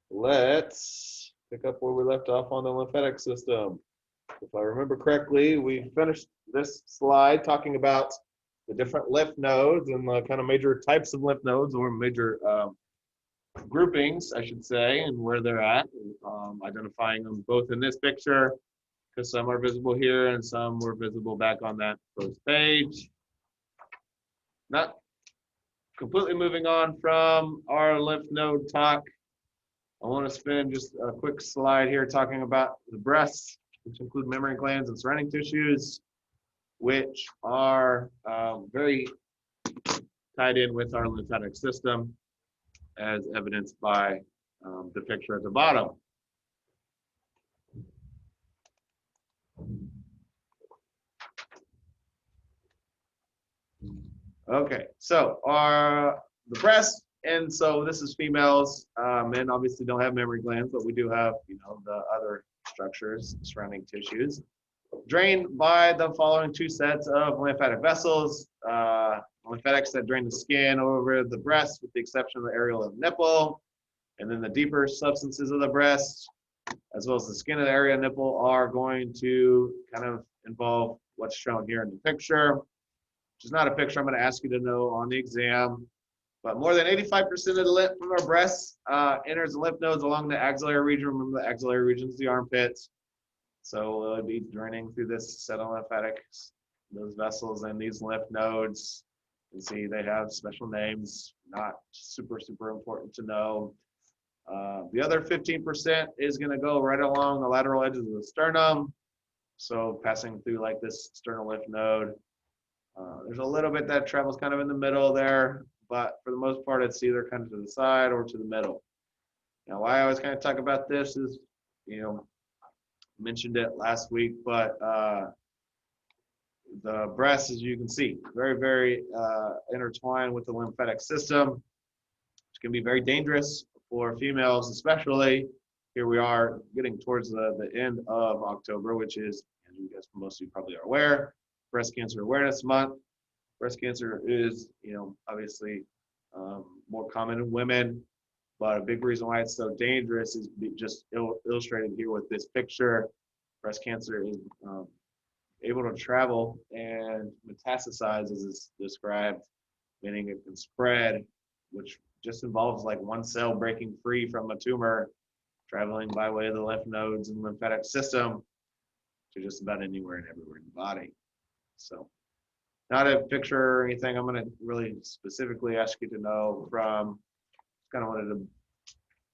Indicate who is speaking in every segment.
Speaker 1: let's pick up where we left off on the lymphatic system. If I remember correctly, we finished this slide talking about the different lymph nodes and the kind of major types of lymph nodes, or major groupings, I should say, and where they're at, identifying them both in this picture, because some are visible here and some were visible back on that first page. Not completely moving on from our lymph node talk, I want to spend just a quick slide here talking about the breasts, which include mammary glands and surrounding tissues, which are very tied in with our lymphatic system, as evidenced by the picture at the bottom. Okay, so the breast, and so this is females. Men obviously don't have mammary glands, but we do have, the other structures, surrounding tissues, drained by the following two sets of lymphatic vessels. Lymphatics that drain the skin over the breast, with the exception of the areola of the nipple, and then the deeper substances of the breast, as well as the skin of the area of the nipple, are going to kind of involve what's shown here in the picture, which is not a picture I'm going to ask you to know on the exam. But more than 85% of the lymph from our breasts enters the lymph nodes along the axillary region. Remember, the axillary region is the armpits. So it'll be draining through this set of lymphatics, those vessels and these lymph nodes. You can see they have special names, not super important to know. The other 15% is going to go right along the lateral edges of the sternum. So passing through like this sternal lymph node. There's a little bit that travels kind of in the middle there, but for the most part, it's either kind of to the side or to the middle. Now, why I always kind of talk about this is, mentioned it last week, but the breast, as you can see, very intertwined with the lymphatic system, which can be very dangerous for females, especially. Here we are getting towards the end of October, which is, as you guys, most of you probably are aware, Breast Cancer Awareness Month. Breast cancer is, obviously more common in women, but a big reason why it's so dangerous is just illustrated here with this picture. Breast cancer is able to travel and metastasize, as is described, meaning it can spread, which just involves like one cell breaking free from a tumor, traveling by way of the lymph nodes and lymphatic system to just about anywhere and everywhere in the body. So, not a picture or anything I'm going to really specifically ask you to know from. Just kind of wanted to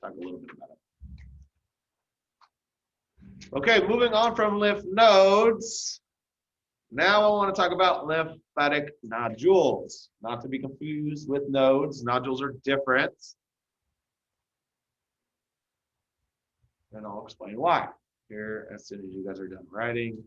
Speaker 1: talk a little bit about it. Okay, moving on from lymph nodes. Now I want to talk about lymphatic nodules. Not to be confused with nodes. Nodules are different. And I'll explain why here as soon as you guys are done writing.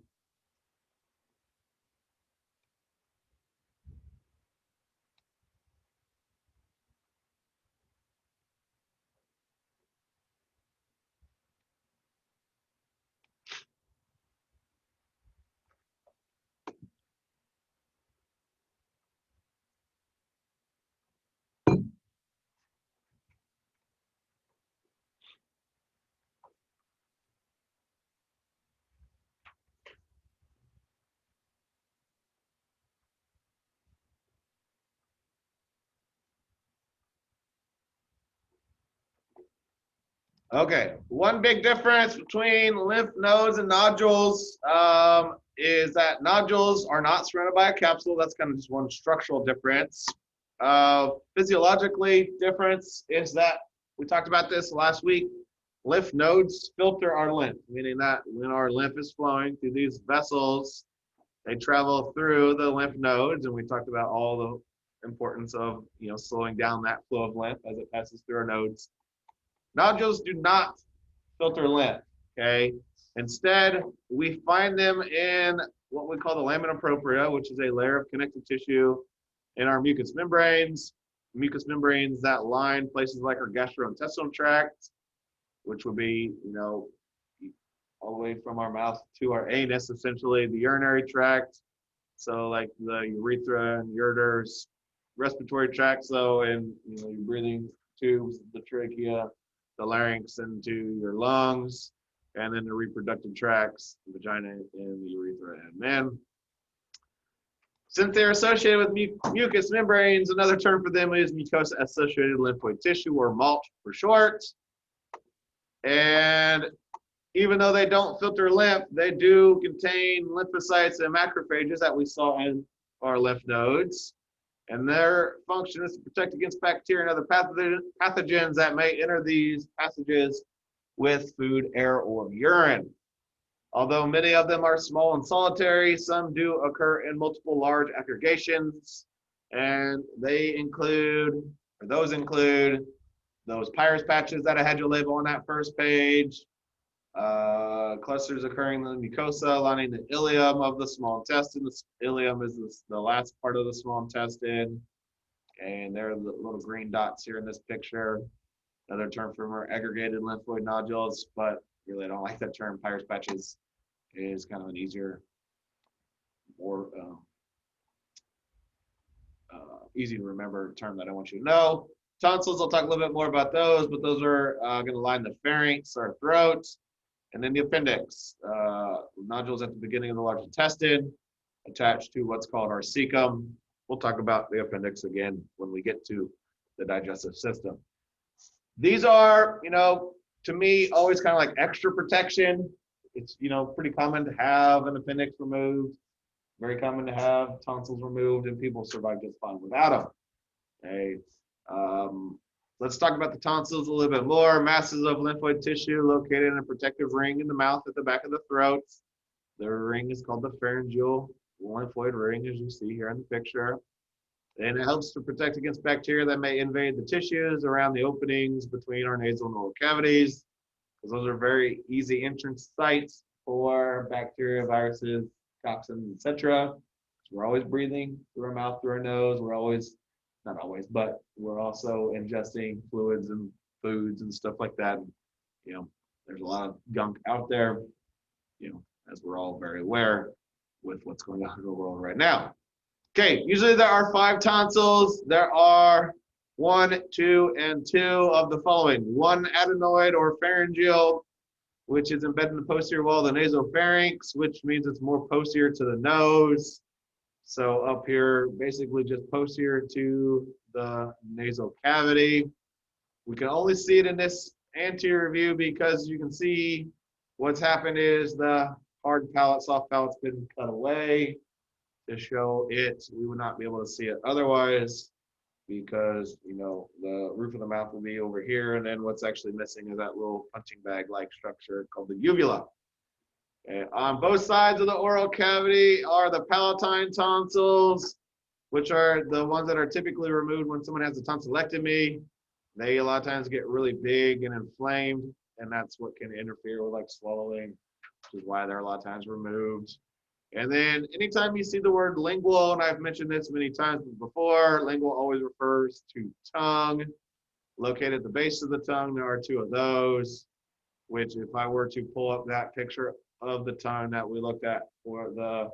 Speaker 1: Okay, one big difference between lymph nodes and nodules is that nodules are not surrounded by a capsule. That's kind of just one structural difference. Physiologically, difference is that we talked about this last week. Lymph nodes filter our lymph, meaning that when our lymph is flowing through these vessels, they travel through the lymph nodes, and we talked about all the importance of slowing down that flow of lymph as it passes through our nodes. Nodules do not filter lymph, okay? Instead, we find them in what we call the lamina propria, which is a layer of connective tissue in our mucous membranes. Mucous membranes that line places like our gastrointestinal tract, which would be, all the way from our mouth to our anus, essentially, the urinary tract. So like the urethra and ureters, respiratory tract, so, and your breathing tubes, the trachea, the larynx into your lungs, and then the reproductive tracts, the vagina and the urethra and men. Since they're associated with mucous membranes, another term for them is mucosa-associated lymphoid tissue, or MALT for short. And even though they don't filter lymph, they do contain lymphocytes and macrophages that we saw in our lymph nodes. And their function is to protect against bacteria and other pathogens that may enter these passages with food, air, or urine. Although many of them are small and solitary, some do occur in multiple large aggregations, and those include those Pyrus patches that I had you label on that first page, clusters occurring in the mucosa lining the ileum of the small intestine. The ileum is the last part of the small intestine, and there are the little green dots here in this picture. Another term for more aggregated lymphoid nodules, but really I don't like that term. Pyrus patches is kind of an easier, more easy to remember term that I want you to know. Tonsils, I'll talk a little bit more about those, but those are going to line the pharynx or throat, and then the appendix. Nodules at the beginning of the large intestine, attached to what's called our cecum. We'll talk about the appendix again when we get to the digestive system. These are, to me, always kind of like extra protection. It's, pretty common to have an appendix removed, very common to have tonsils removed, and people survive just fine without them. Okay. Let's talk about the tonsils a little bit more. Masses of lymphoid tissue located in a protective ring in the mouth at the back of the throat. The ring is called the pharyngeal lymphoid ring, as you see here in the picture. And it helps to protect against bacteria that may invade the tissues around the openings between our nasal and oral cavities, because those are very easy entrance sites for bacteria, viruses, toxins, etc. We're always breathing through our mouth, through our nose. We're always, not always, but we're also ingesting fluids and foods and stuff like that. There's a lot of gunk out there, as we're all very aware with what's going on in the world right now. Okay, usually there are 5 tonsils. There are 1, 2, and 2 of the following. 1 adenoid or pharyngeal, which is embedded in the posterior wall of the nasopharynx, which means it's more posterior to the nose. So up here, basically just posterior to the nasal cavity. We can only see it in this anterior view because you can see what's happened is the hard palate, soft palate's been cut away to show it. We would not be able to see it otherwise because, the roof of the mouth will be over here, and then what's actually missing is that little punching bag-like structure called the uvula. And on both sides of the oral cavity are the palatine tonsils, which are the ones that are typically removed when someone has a tonsillectomy. They a lot of times get really big and inflamed, and that's what can interfere with like swallowing, which is why they're a lot of times removed. And then anytime you see the word lingual, and I've mentioned this many times before, lingual always refers to tongue. Located at the base of the tongue, there are 2 of those, which if I were to pull up that picture of the tongue that we looked at for the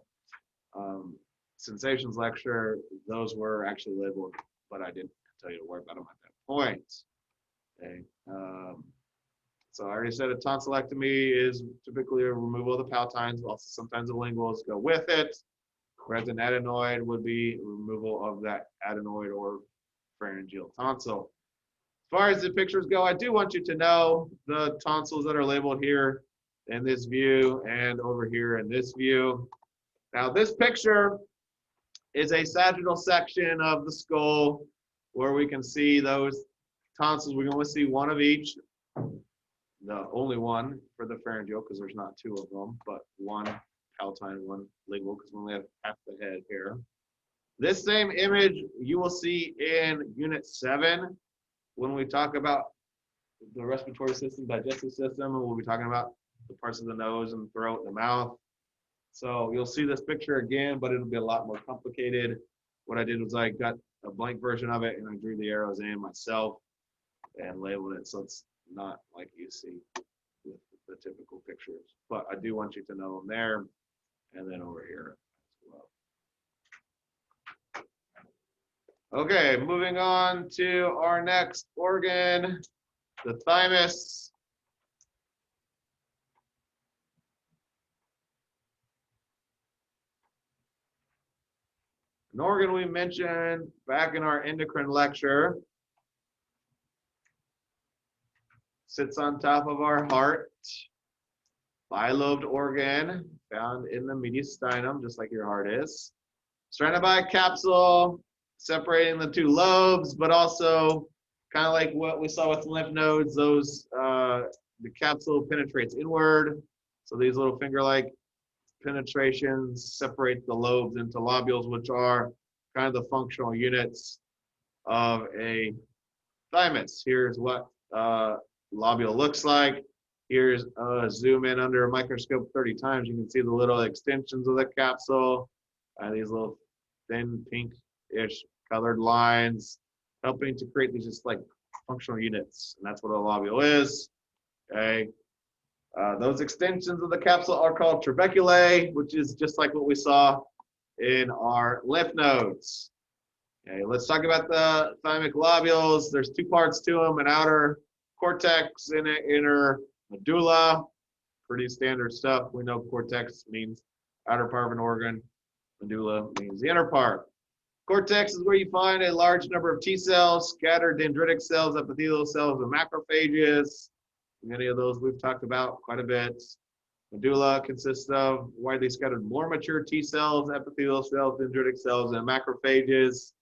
Speaker 1: sensations lecture, those were actually labeled, but I didn't tell you to worry about them at that point. Okay. So I already said a tonsillectomy is typically a removal of the palatines. Also, sometimes the linguals go with it, whereas an adenoid would be removal of that adenoid or pharyngeal tonsil. As far as the pictures go, I do want you to know the tonsils that are labeled here in this view and over here in this view. Now, this picture is a sagittal section of the skull where we can see those tonsils. We can only see 1 of each. The only one for the pharyngeal, because there's not 2 of them, but 1 palatine, 1 lingual, because we only have half the head here. This same image you will see in Unit 7 when we talk about the respiratory system, digestive system, and we'll be talking about the parts of the nose and throat and the mouth. So you'll see this picture again, but it'll be a lot more complicated. What I did was I got a blank version of it and I drew the arrows in myself and labeled it, so it's not like you see with the typical pictures. But I do want you to know them there and then over here as well. Okay, moving on to our next organ. the thymus. An organ we mentioned back in our endocrine lecture. Sits on top of our heart. Bilobed organ found in the mediastinum, just like your heart is. Surrounded by a capsule separating the two lobes, but also kind of like what we saw with lymph nodes, those the capsule penetrates inward. So these little finger-like penetrations separate the lobes into lobules, which are kind of the functional units of a thymus. Here's what lobule looks like. Here's zoom in under a microscope 30 times. You can see the little extensions of the capsule, these little thin pink-ish colored lines, helping to create these just like functional units. And that's what a lobule is. Okay. Those extensions of the capsule are called trabeculae, which is just like what we saw in our lymph nodes. Okay, let's talk about the thymic lobules. There's two parts to them: an outer cortex and an inner medulla. Pretty standard stuff. We know cortex means outer part of an organ. Medulla means the inner part. Cortex is where you find a large number of T cells, scattered dendritic cells, epithelial cells, and macrophages. Many of those we've talked about quite a bit. Medulla consists of widely scattered more mature T cells, epithelial cells, dendritic cells, and macrophages.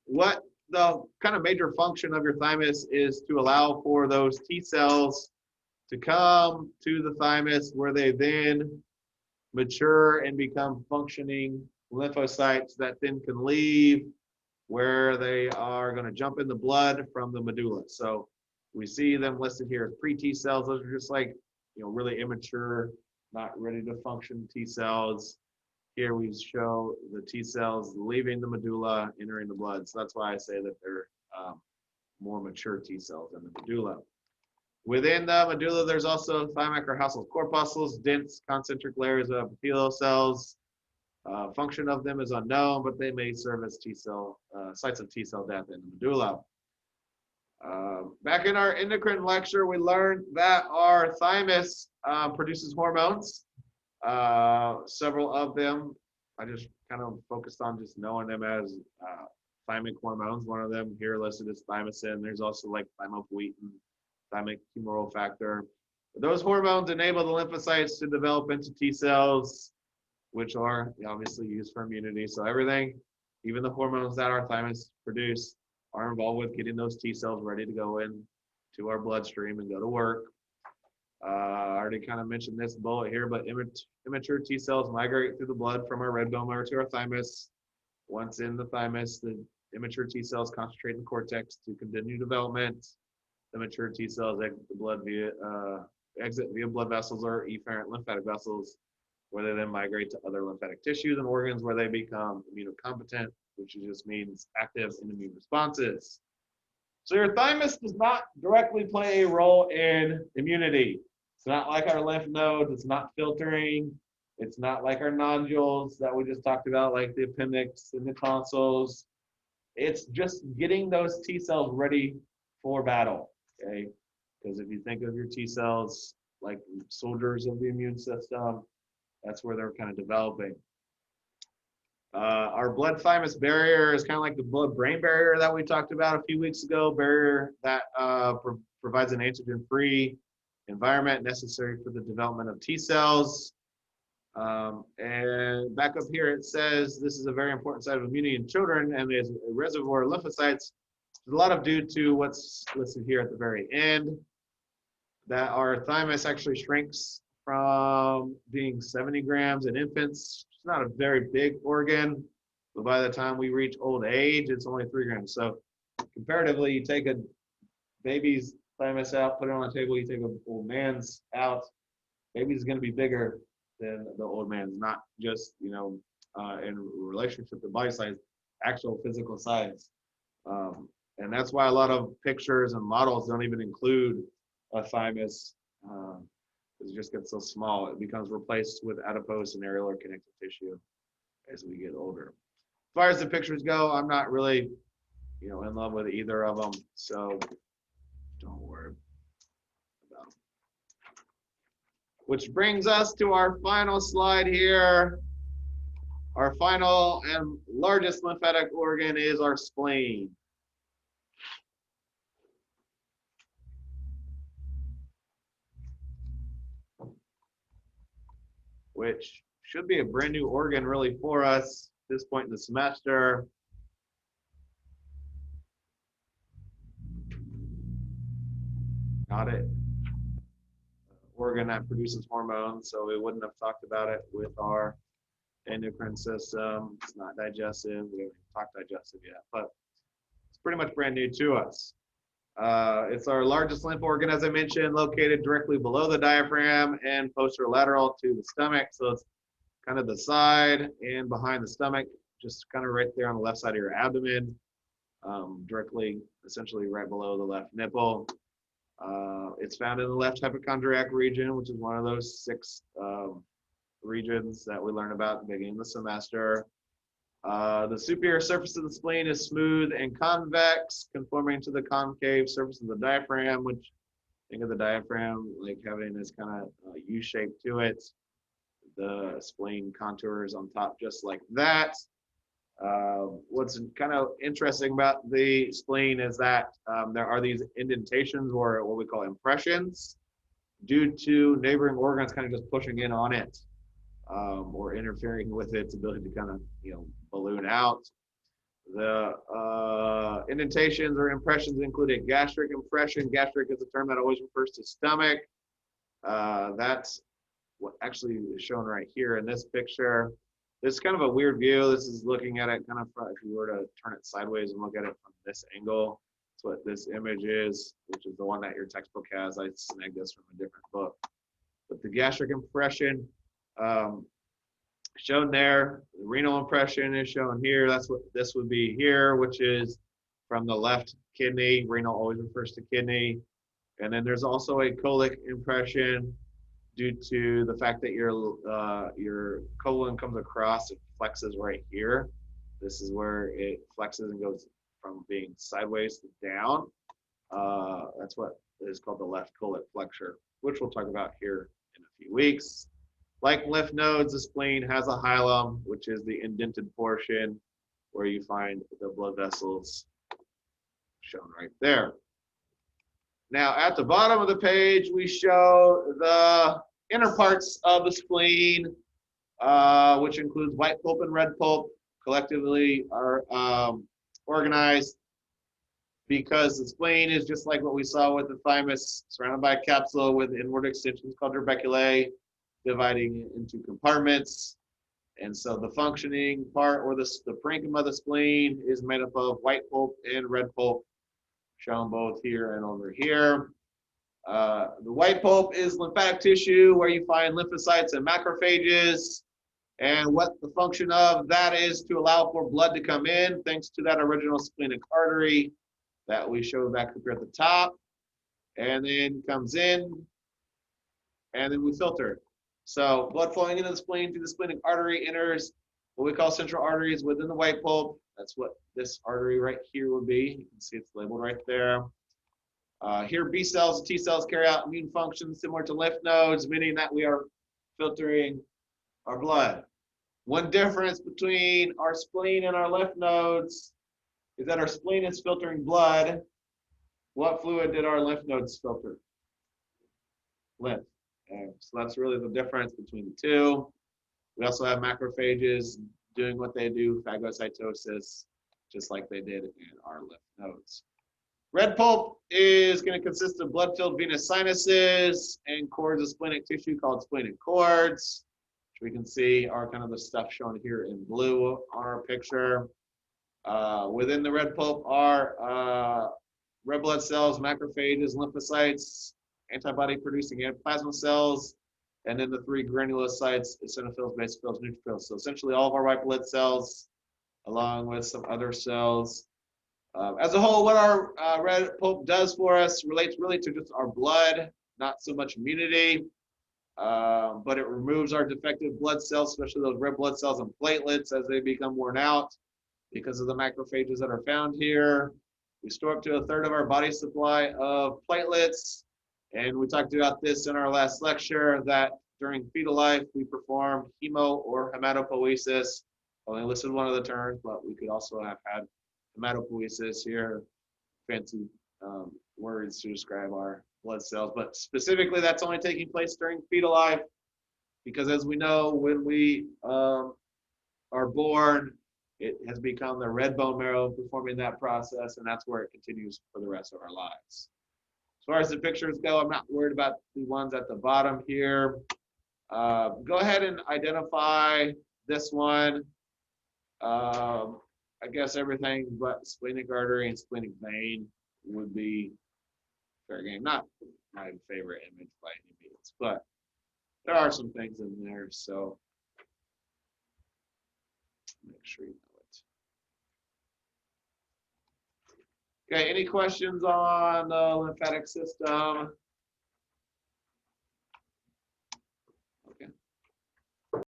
Speaker 1: What the kind of major function of your thymus is to allow for those T cells to come to the thymus, where they then mature and become functioning lymphocytes that then can leave, where they are going to jump in the blood from the medulla. So we see them listed here as pre-T cells. Those are just like, really immature, not ready to function T cells. Here we show the T cells leaving the medulla, entering the blood. So that's why I say that they're more mature T cells in the medulla. Within the medulla, there's also thymic or household corpuscles, dense concentric layers of epithelial cells. Function of them is unknown, but they may serve as T cell sites of T cell death in the medulla. Back in our endocrine lecture, we learned that our thymus produces hormones. Several of them, I just kind of focused on just knowing them as thymic hormones. One of them here listed as thymosin. There's also like thymopoietin, thymic humoral factor. Those hormones enable the lymphocytes to develop into T cells, which are obviously used for immunity. So everything, even the hormones that our thymus produce, are involved with getting those T cells ready to go in to our bloodstream and go to work. I already kind of mentioned this bullet here, but immature T cells migrate through the blood from our red bone marrow to our thymus. Once in the thymus, the immature T cells concentrate in the cortex to continue development. The mature T cells exit the blood via blood vessels or efferent lymphatic vessels, where they then migrate to other lymphatic tissues and organs where they become immunocompetent, which just means active in immune responses. So your thymus does not directly play a role in immunity. It's not like our lymph nodes. It's not filtering. It's not like our nodules that we just talked about, like the appendix and the tonsils. It's just getting those T cells ready for battle, okay? Because if you think of your T cells like soldiers of the immune system, that's where they're kind of developing. Our blood thymus barrier is kind of like the blood-brain barrier that we talked about a few weeks ago, barrier that provides an antigen-free environment necessary for the development of T cells. And back up here, it says this is a very important site of immunity in children and is a reservoir of lymphocytes. There's a lot of due to what's listed here at the very end, that our thymus actually shrinks from being 70 grams in infants. It's not a very big organ, but by the time we reach old age, it's only 3 grams. So comparatively, you take a baby's thymus out, put it on the table, you take an old man's out, baby's going to be bigger than the old man's, not just, in relationship to body size, actual physical size. And that's why a lot of pictures and models don't even include a thymus. It just gets so small, it becomes replaced with adipose and areolar connective tissue as we get older. As far as the pictures go, I'm not really, in love with either of them. So Don't worry about it. Which brings us to our final slide here. Our final and largest lymphatic organ is our spleen. Which should be a brand new organ really for us at this point in the semester. Not it. Organ that produces hormones, so we wouldn't have talked about it with our endocrine system. It's not digestive. We haven't talked digestive yet, but it's pretty much brand new to us. It's our largest lymph organ, as I mentioned, located directly below the diaphragm and posterolateral to the stomach. So it's kind of the side and behind the stomach, just kind of right there on the left side of your abdomen, directly, essentially right below the left nipple. It's found in the left hypochondriac region, which is one of those 6 regions that we learn about at the beginning of the semester. The superior surface of the spleen is smooth and convex, conforming to the concave surface of the diaphragm, which think of the diaphragm like having this kind of U shape to it. The spleen contours on top just like that. What's kind of interesting about the spleen is that there are these indentations, or what we call impressions, due to neighboring organs kind of just pushing in on it, or interfering with its ability to kind of, balloon out. The indentations or impressions include a gastric impression. Gastric is a term that always refers to stomach. That's what actually is shown right here in this picture. This is kind of a weird view. This is looking at it kind of from, if you were to turn it sideways and look at it from this angle. That's what this image is, which is the one that your textbook has. I snagged this from a different book. But the gastric impression shown there, the renal impression is shown here. That's what this would be here, which is from the left kidney. Renal always refers to kidney. And then there's also a colic impression due to the fact that your colon comes across, it flexes right here. This is where it flexes and goes from being sideways to down. That's what is called the left colic flexure, which we'll talk about here in a few weeks. Like lymph nodes, the spleen has a hilum, which is the indented portion where you find the blood vessels shown right there. Now, at the bottom of the page, we show the inner parts of the spleen, which includes white pulp and red pulp. Collectively are organized because the spleen is just like what we saw with the thymus, surrounded by a capsule with inward extensions called tuberculae, dividing it into compartments. And so the functioning part, or the parenchyma of the spleen, is made up of white pulp and red pulp, shown both here and over here. The white pulp is lymphatic tissue where you find lymphocytes and macrophages. And what the function of that is to allow for blood to come in, thanks to that original splenic artery that we showed back up here at the top. And then comes in, and then we filter. So blood flowing into the spleen through the splenic artery enters what we call central arteries within the white pulp. That's what this artery right here would be. You can see it's labeled right there. Here, B cells and T cells carry out immune functions similar to lymph nodes, meaning that we are filtering our blood. One difference between our spleen and our lymph nodes is that our spleen is filtering blood. What fluid did our lymph nodes filter? Lymph. Okay, so that's really the difference between the two. We also have macrophages doing what they do, phagocytosis, just like they did in our lymph nodes. Red pulp is going to consist of blood-filled venous sinuses and cords of splenic tissue called splenic cords, which we can see are kind of the stuff shown here in blue on our picture. Within the red pulp are red blood cells, macrophages, lymphocytes, antibody-producing plasma cells, and then the 3 granulocytes, eosinophils, basophils, neutrophils. So essentially all of our white blood cells, along with some other cells. As a whole, what our red pulp does for us relates really to just our blood, not so much immunity, but it removes our defective blood cells, especially those red blood cells and platelets as they become worn out because of the macrophages that are found here. We store up to 1/3 of our body supply of platelets. And we talked about this in our last lecture that during fetal life, we perform hemo or hematopoiesis. I only listed one of the terms, but we could also have had hematopoiesis here, fancy words to describe our blood cells. But specifically, that's only taking place during fetal life because as we know, when we are born, it has become the red bone marrow performing that process, and that's where it continues for the rest of our lives. As far as the pictures go, I'm not worried about the ones at the bottom here. Go ahead and identify this one. I guess everything but splenic artery and splenic vein would be fair game. Not my favorite image by any means, but there are some things in there, so make sure you know it. Okay, any questions on the lymphatic system?